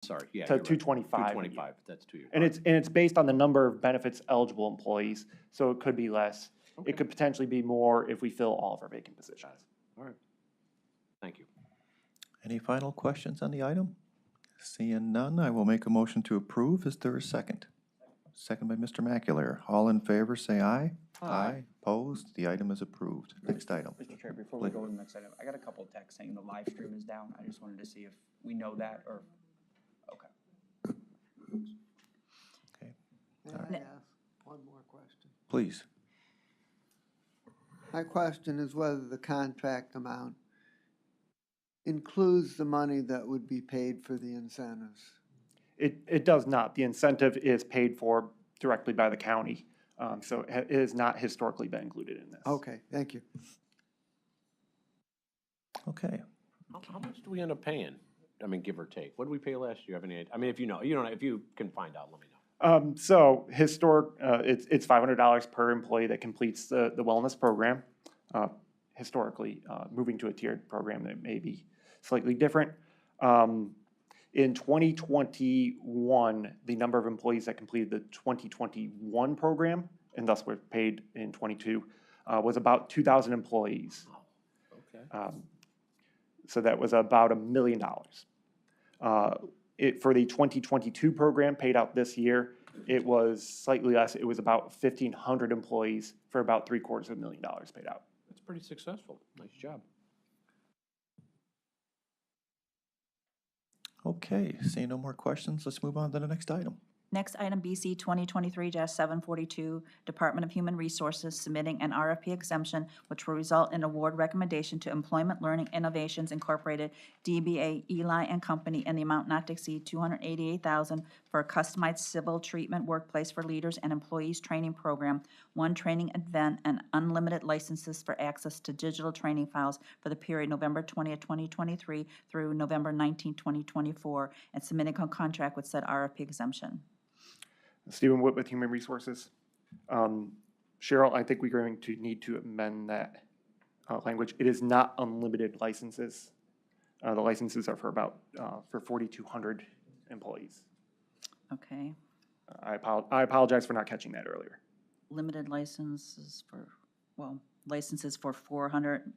Sorry, yeah. to you're right. 225. 225, that's 2 years. And it's based on the number of benefits eligible employees, so it could be less. Okay. It could potentially be more if we fill all of our vacant positions. All right. Thank you. Any final questions on the item? Seeing none, I will make a motion to approve. Is there a second? Second by Mr. Macular. All in favor, say aye. Aye. Opposed? The item is approved. Next item. Mr. Chair, before we go to the next item, I got a couple of texts saying the live stream is down. I just wanted to see if we know that or, okay. Okay, May I ask one more question? please. My question is whether the contract amount includes the money that would be paid for the incentives. It does not. The incentive is paid for directly by the county, so it has not historically been included in this. Okay, thank you. Okay. How much do we end up paying? I mean, give or take. What did we pay last year? Have any, I mean, if you know, you don't, if you can find out, let me know. So it's $500 per employee that completes the wellness program. Historically, moving to a tiered program that may be slightly different. In 2021, the number of employees that completed the 2021 program, and thus were paid in 22, was about 2,000 employees. Okay. So that was about $1 million. For the 2022 program paid out this year, it was slightly less. It was about 1,500 employees for about $750,000 paid out. That's pretty successful. Nice job. Okay, seeing no more questions, let's move on to the next item. Next item, BC 2023-742, Department of Human Resources submitting an RFP exemption, which will result in award recommendation to Employment Learning Innovations Incorporated, DBA Eli and Company, in the amount not to exceed $288,000 for a customized civil treatment workplace for leaders and employees training program, one training event, and unlimited licenses for access to digital training files for the period November 20th, 2023 through November 19th, 2024, and submitting a contract with said RFP exemption. Stephen Witt with Human Resources. Cheryl, I think we're going to need to amend that language. It is not unlimited licenses. The licenses are for 4,200 employees. Okay. I apologize for not catching that earlier. Limited licenses for, well, licenses for 400,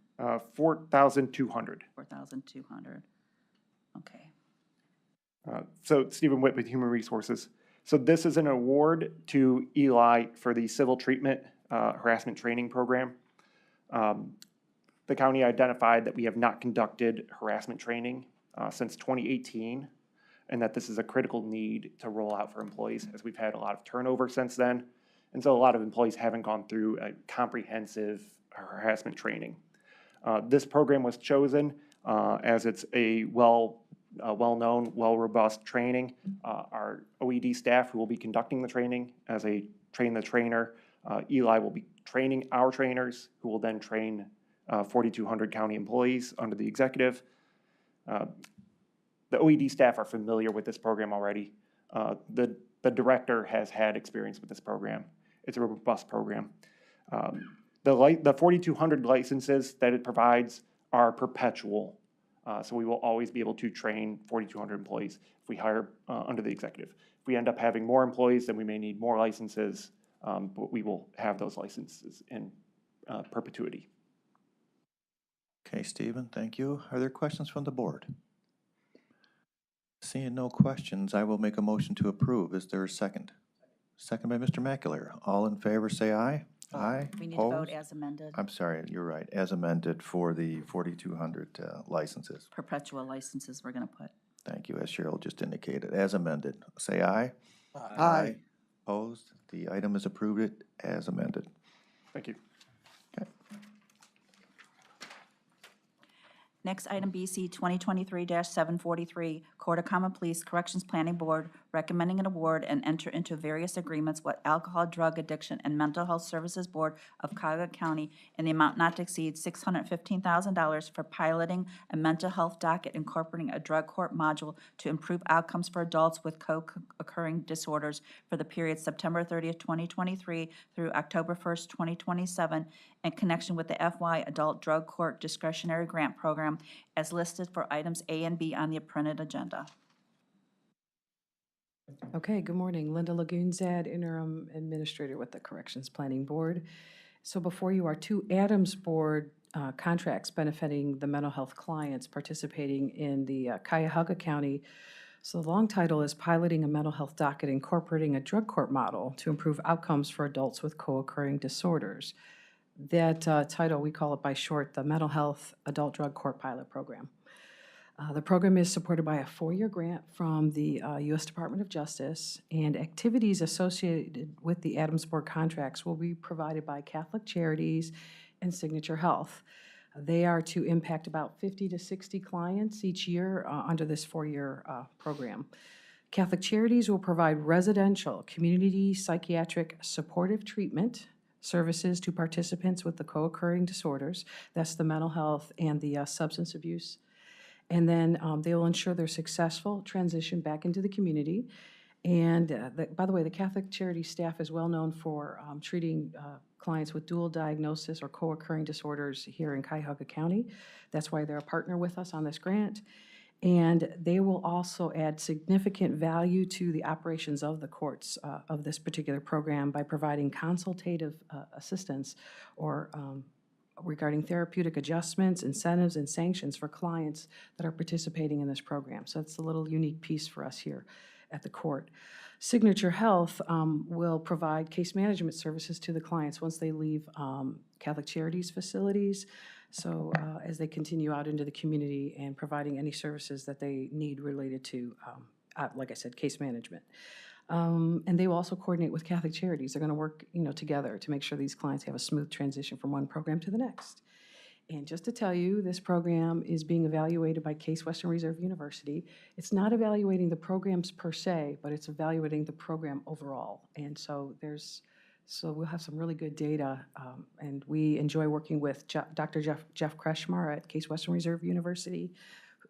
4,200. 4,200. Okay. So Stephen Witt with Human Resources. So this is an award to Eli for the civil treatment harassment training program. The county identified that we have not conducted harassment training since 2018, and that this is a critical need to roll out for employees, as we've had a lot of turnover since then. And so a lot of employees haven't gone through a comprehensive harassment training. This program was chosen as it's a well-known, well-robust training. Our OED staff who will be conducting the training as a train-the-trainer. Eli will be training our trainers who will then train 4,200 county employees under the executive. The OED staff are familiar with this program already. The director has had experience with this program. It's a robust program. The 4,200 licenses that it provides are perpetual. So we will always be able to train 4,200 employees if we hire under the executive. If we end up having more employees, then we may need more licenses, but we will have those licenses in perpetuity. Okay, Stephen, thank you. Are there questions from the board? Seeing no questions, I will make a motion to approve. Is there a second? Second by Mr. Macular. All in favor, say aye. Aye. We need to vote Opposed? as amended. I'm sorry, you're right, as amended for the 4,200 licenses. Perpetual licenses we're going to put. Thank you, as Cheryl just indicated, as amended. Say aye. Aye. Opposed? The item is approved as amended. Thank you. Okay. Next item, BC 2023-743, Court of Common Pleas Corrections Planning Board recommending an award and enter into various agreements with Alcohol, Drug Addiction, and Mental Health Services Board of Cuyahoga County in the amount not to exceed $615,000 for piloting a mental health docket incorporating a drug court module to improve outcomes for adults with co-occurring disorders for the period September 30th, 2023 through October 1st, 2027, in connection with the FY Adult Drug Court Discretionary Grant Program as listed for items A and B on the printed agenda. Okay, good morning. Linda Lagoonzad, Interim Administrator with the Corrections Planning Board. So before you are two Adams Board contracts benefiting the mental health clients participating in the Cuyahoga County. So the long title is Piloting a Mental Health Docket Incorporating a Drug Court Model to Improve Outcomes for Adults with Co-occurring Disorders. That title, we call it by short, the Mental Health Adult Drug Court Pilot Program. The program is supported by a 4-year grant from the U.S. Department of Justice, and activities associated with the Adams Board contracts will be provided by Catholic Charities and Signature Health. They are to impact about 50 to 60 clients each year under this 4-year program. Catholic Charities will provide residential, community psychiatric supportive treatment services to participants with the co-occurring disorders. That's the mental health and the substance abuse. And then they will ensure their successful transition back into the community. And by the way, the Catholic Charities staff is well known for treating clients with dual diagnosis or co-occurring disorders here in Cuyahoga County. That's why they're a partner with us on this grant. And they will also add significant value to the operations of the courts of this particular program by providing consultative assistance or regarding therapeutic adjustments, incentives, and sanctions for clients that are participating in this program. So it's a little unique piece for us here at the court. Signature Health will provide case management services to the clients once they leave Catholic Charities facilities. So as they continue out into the community and providing any services that they need related to, like I said, case management. And they will also coordinate with Catholic Charities. They're going to work, together to make sure these clients have a smooth transition from one program to the next. And just to tell you, this program is being evaluated by Case Western Reserve University. It's not evaluating the programs per se, but it's evaluating the program overall. And so we'll have some really good data, and we enjoy working with Dr. Jeff Kretschmar at Case Western Reserve University.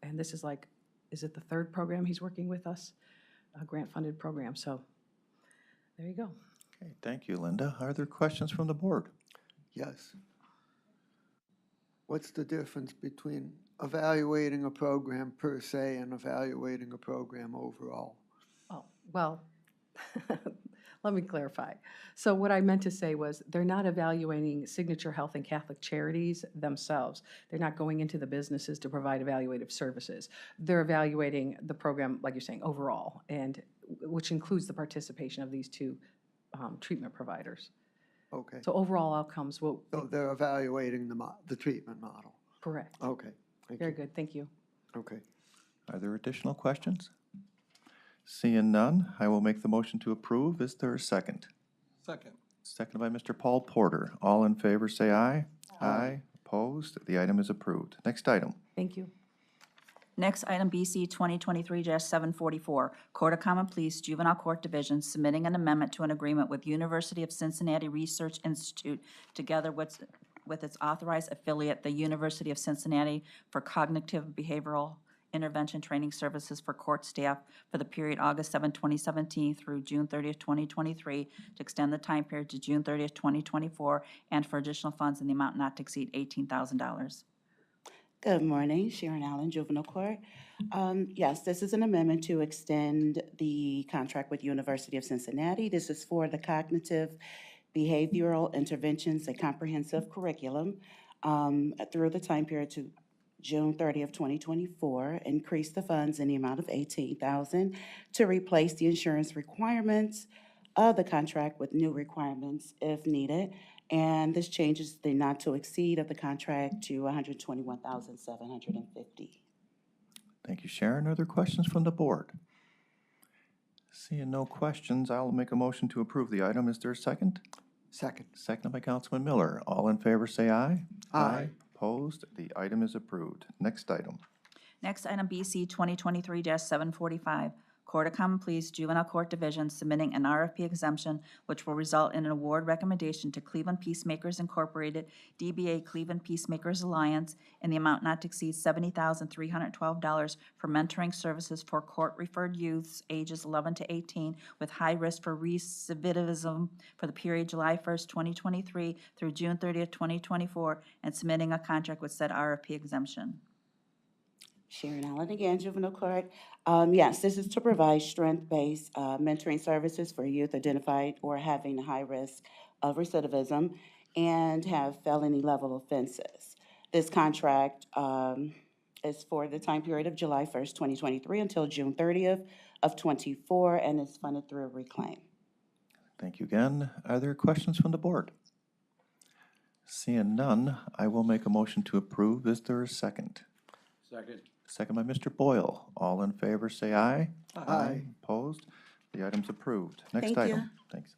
And this is is it the 3rd program he's working with us? A grant-funded program, so there you go. Okay, thank you, Linda. Are there questions from the board? Yes. What's the difference between evaluating a program per se and evaluating a program overall? Oh, well, let me clarify. So what I meant to say was they're not evaluating Signature Health and Catholic Charities themselves. They're not going into the businesses to provide evaluative services. They're evaluating the program, like you're saying, overall, and which includes the participation of these two treatment providers. Okay. So overall outcomes will. So they're evaluating the treatment model. Correct. Okay. Thank Very you. good, thank you. Okay. Are there additional questions? Seeing none, I will make the motion to approve. Is there a second? Second. Seconded by Mr. Paul Porter. All in favor, say aye. Aye. Opposed? The item is approved. Next item. Thank you. Next, item BC 2023-744, Court of Common Pleas Juvenile Court Division submitting an amendment to an agreement with University of Cincinnati Research Institute together with its authorized affiliate, the University of Cincinnati, for cognitive behavioral intervention training services for court staff for the period August 7, 2017 through June 30th, 2023, to extend the time period to June 30th, 2024, and for additional funds in the amount not to exceed $18,000. Good morning, Sharon Allen, Juvenile Court. Yes, this is an amendment to extend the contract with University of Cincinnati. This is for the cognitive behavioral interventions and comprehensive curriculum through the time period to June 30th, 2024. Increase the funds in the amount of $18,000 to replace the insurance requirements of the contract with new requirements if needed. And this changes the not to exceed of the contract to $121,750. Thank you, Sharon. Are there questions from the board? Seeing no questions, I'll make a motion to approve the item. Is there a second? Second. Seconded by Councilman Miller. All in favor, say aye. Aye. Opposed? The item is approved. Next item. Next, item BC 2023-745, Court of Common Pleas Juvenile Court Division submitting an RFP exemption which will result in an award recommendation to Cleveland Peacemakers Incorporated, DBA Cleveland Peacemakers Alliance, in the amount not to exceed $70,312 for mentoring services for court-referred youths ages 11 to 18 with high risk for recidivism for the period July 1st, 2023 through June 30th, 2024, and submitting a contract with said RFP exemption. Sharon Allen again, Juvenile Court. Yes, this is to provide strength-based mentoring services for youth identified or having a high risk of recidivism and have felony-level offenses. This contract is for the time period of July 1st, 2023 until June 30th of '24, and is funded through a reclaim. Thank you again. Are there questions from the board? Seeing none, I will make a motion to approve. Is there a second? Second. Second by Mr. Boyle. All in favor, say aye. Aye. Opposed? The item's approved. Next Thank you. item. Thanks.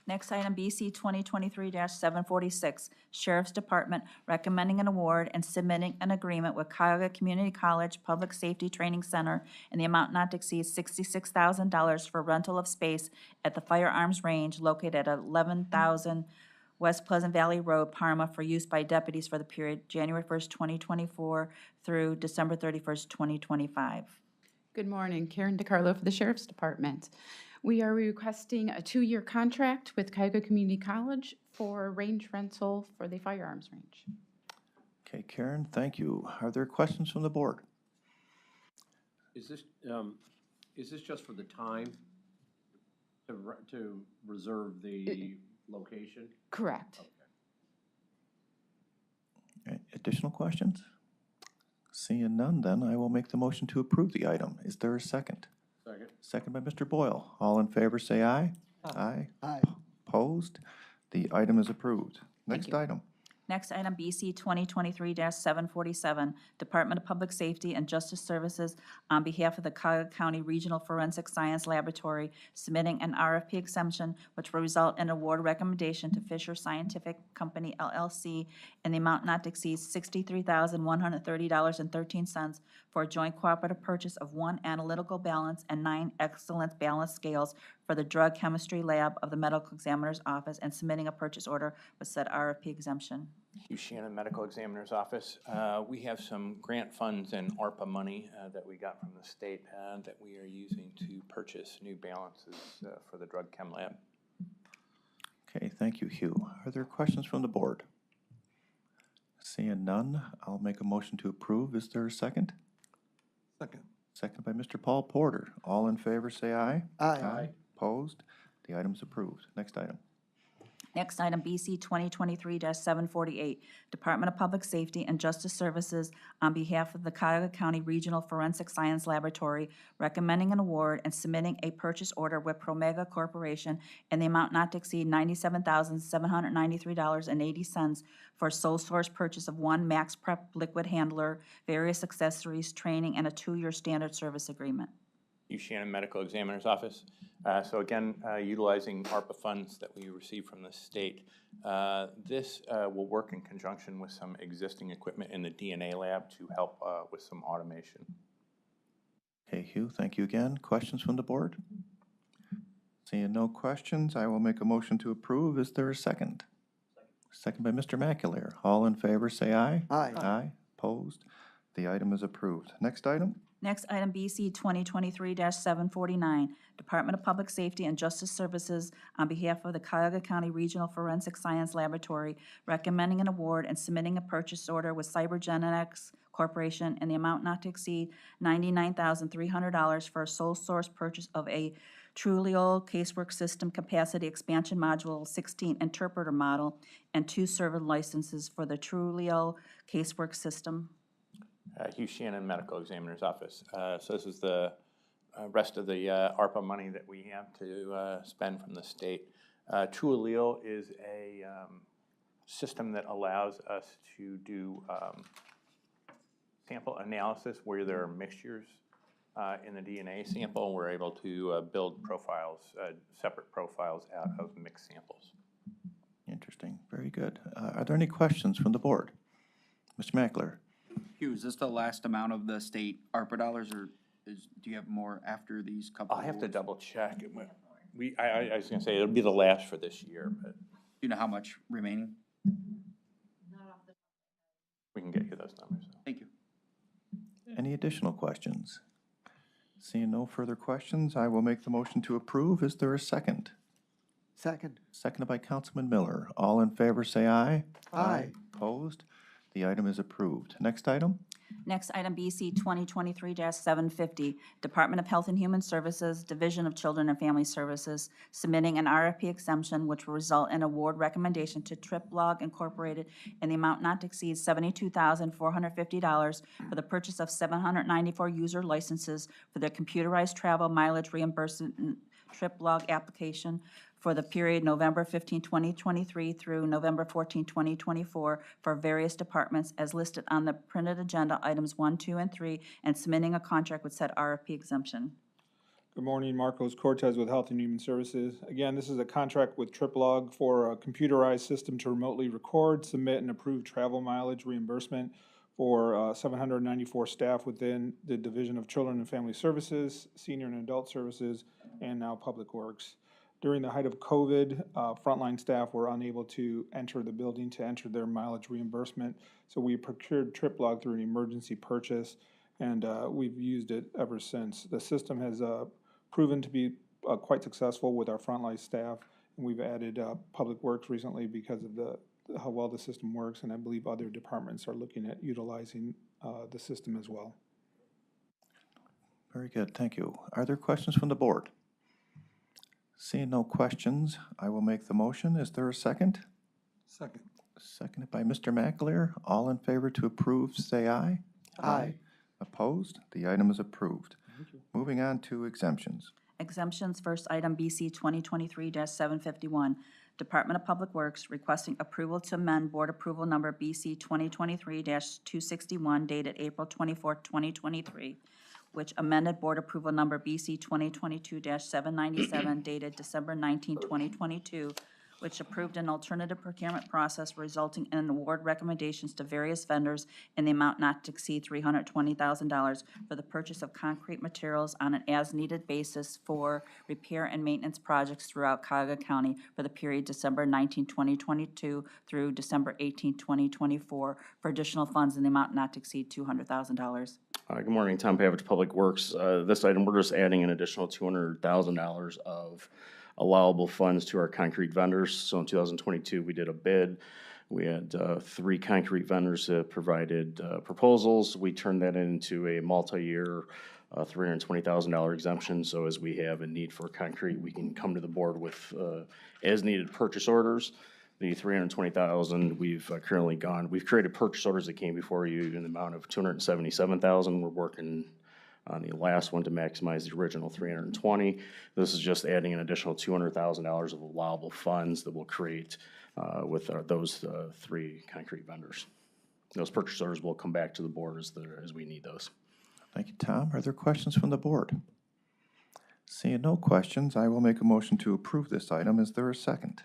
Next item, BC 2023-746, Sheriff's Department recommending an award and submitting an agreement with Cuyahoga Community College Public Safety Training Center in the amount not to exceed $66,000 for rental of space at the firearms range located at 11,000 West Pleasant Valley Road, Parma, for use by deputies for the period January 1st, 2024 through December 31st, 2025. Good morning, Karen DeCarlo for the Sheriff's Department. We are requesting a 2-year contract with Cuyahoga Community College for range rental for the firearms range. Okay, Karen, thank you. Are there questions from the board? Is this just for the time to reserve the location? Correct. Okay, additional questions? Seeing none, then I will make the motion to approve the item. Is there a second? Second. Second by Mr. Boyle. All in favor, say aye. Aye. Aye. Opposed? The item is approved. Next item. Next item, BC 2023-747, Department of Public Safety and Justice Services, on behalf of the Cuyahoga County Regional Forensic Science Laboratory, submitting an RFP exemption, which will result in award recommendation to Fisher Scientific Company LLC in the amount not to exceed $63,130.13 for a joint cooperative purchase of 1 analytical balance and 9 excellence balance scales for the drug chemistry lab of the medical examiner's office, and submitting a purchase order with said RFP exemption. Hugh Shannon, Medical Examiner's Office. We have some grant funds and ARPA money that we got from the state that we are using to purchase new balances for the drug chem lab. Okay, thank you, Hugh. Are there questions from the board? Seeing none, I'll make a motion to approve. Is there a second? Second. Second by Mr. Paul Porter. All in favor, say aye. Aye. Opposed? The item's approved. Next item. Next item, BC 2023-748, Department of Public Safety and Justice Services, on behalf of the Cuyahoga County Regional Forensic Science Laboratory, recommending an award and submitting a purchase order with Promega Corporation in the amount not to exceed $97,793.80 for sole source purchase of 1 Max Prep liquid handler, various accessories, training, and a 2-year standard service agreement. Hugh Shannon, Medical Examiner's Office. So again, utilizing ARPA funds that we receive from the state. This will work in conjunction with some existing equipment in the DNA lab to help with some automation. Okay, Hugh, thank you again. Questions from the board? Seeing no questions, I will make a motion to approve. Is there a second? Second by Mr. McAleer. All in favor, say aye. Aye. Aye. Opposed? The item is approved. Next item? Next item, BC 2023-749, Department of Public Safety and Justice Services, on behalf of the Cuyahoga County Regional Forensic Science Laboratory, recommending an award and submitting a purchase order with Cybergenetics Corporation in the amount not to exceed $99,300 for a sole source purchase of a Trulio Casework System Capacity Expansion Module 16 interpreter model and 2 server licenses for the Trulio Casework System. Hugh Shannon, Medical Examiner's Office. So this is the rest of the ARPA money that we have to spend from the state. Trulio is a system that allows us to do sample analysis where there are mixtures in the DNA sample. We're able to build profiles, separate profiles out of mixed samples. Interesting. Very good. Are there any questions from the board? Mr. Mackler? Hugh, is this the last amount of the state ARPA dollars, or do you have more after these couple? I'll have to awards? double check. I was going to say it'll be the last for this year, but Do you know how much remaining? we can get you those numbers. Thank you. Any additional questions? Seeing no further questions, I will make the motion to approve. Is there a second? Second. Seconded by Councilman Miller. All in favor, say aye. Aye. Opposed? The item is approved. Next item? Next item, BC 2023-750, Department of Health and Human Services, Division of Children and Family Services, submitting an RFP exemption which will result in award recommendation to TripLog Incorporated in the amount not to exceed $72,450 for the purchase of 794 user licenses for their computerized travel mileage reimbursement TripLog application for the period November 15, 2023 through November 14, 2024 for various departments as listed on the printed agenda, items 1, 2, and 3, and submitting a contract with said RFP exemption. Good morning, Marcos Cortez with Health and Human Services. Again, this is a contract with TripLog for a computerized system to remotely record, submit, and approve travel mileage reimbursement for 794 staff within the Division of Children and Family Services, Senior and Adult Services, and now Public Works. During the height of COVID, frontline staff were unable to enter the building to enter their mileage reimbursement. So we procured TripLog through an emergency purchase, and we've used it ever since. The system has proven to be quite successful with our frontline staff, and we've added Public Works recently because of how well the system works, and I believe other departments are looking at utilizing the system as well. Very good, thank you. Are there questions from the board? Seeing no questions, I will make the motion. Is there a second? Second. Seconded by Mr. McAleer. All in favor to approve, say aye. Aye. Opposed? The item is approved. Moving on to exemptions. Exemptions, first item, BC 2023-751, Department of Public Works requesting approval to amend Board Approval Number BC 2023-261 dated April 24, 2023, which amended Board Approval Number BC 2022-797 dated December 19, 2022, which approved an alternative procurement process resulting in award recommendations to various vendors in the amount not to exceed $320,000 for the purchase of concrete materials on an as-needed basis for repair and maintenance projects throughout Cuyahoga County for the period December 19, 2022 through December 18, 2024 for additional funds in the amount not to exceed $200,000. Good morning, Tom Pavich, Public Works. This item, we're just adding an additional $200,000 of allowable funds to our concrete vendors. So in 2022, we did a bid. We had 3 concrete vendors that provided proposals. We turned that into a multi-year $320,000 exemption. So as we have a need for concrete, we can come to the board with as-needed purchase orders. The $320,000 we've currently gone. We've created purchase orders that came before you in the amount of $277,000. We're working on the last one to maximize the original $320,000. This is just adding an additional $200,000 of allowable funds that we'll create with those 3 concrete vendors. Those purchase orders will come back to the board as we need those. Thank you, Tom. Are there questions from the board? Seeing no questions, I will make a motion to approve this item. Is there a second?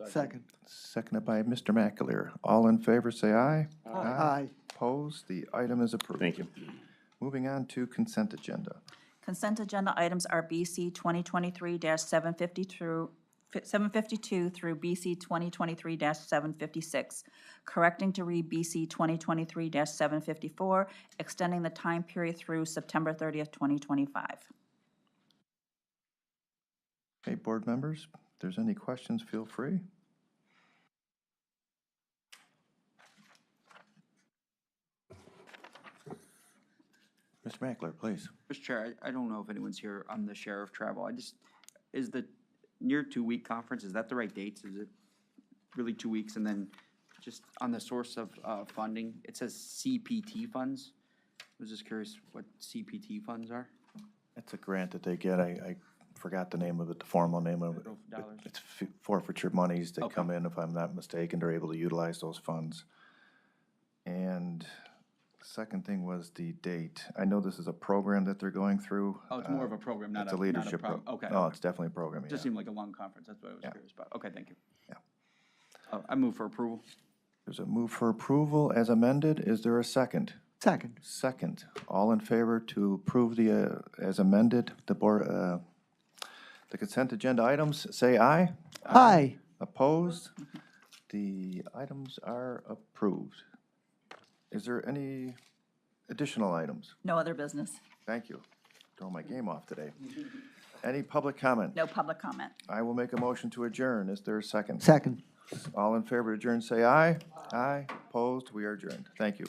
Second. Seconded by Mr. McAleer. All in favor, say aye. Aye. Opposed? The item is approved. Thank you. Moving on to consent agenda. Consent agenda items are BC 2023-752 through BC 2023-756, correcting to read BC 2023-754, extending the time period through September 30th, 2025. Okay, board members, if there's any questions, feel free. Mr. Mackler, please. Mr. Chair, I don't know if anyone's here on the sheriff travel. Is the near 2-week conference, is that the right dates? Is it really 2 weeks? And then just on the source of funding, it says CPT funds. I was just curious what CPT funds are. It's a grant that they get. I forgot the name of it, the formal name of it. Dollars. It's forfeiture monies that Okay. come in, if I'm not mistaken. They're able to utilize those funds. And second thing was the date. I know this is a program that they're going through. Oh, it's more of a program, not It's a a leadership not a program. Okay. No, it's definitely a program, It yeah. just seemed like a long conference. That's what I was Yeah. curious about. Okay, thank you. Yeah. I move for approval. There's a move for approval as amended. Is there a second? Second. Second. All in favor to approve the, as amended, the board, the consent agenda items, say aye. Aye. Opposed? The items are approved. Is there any additional items? No other business. Thank you. Throwing my game off today. Any public comment? No public comment. I will make a motion to adjourn. Is there a second? Second. All in favor to adjourn, say aye. Aye. Opposed, we are adjourned. Thank you.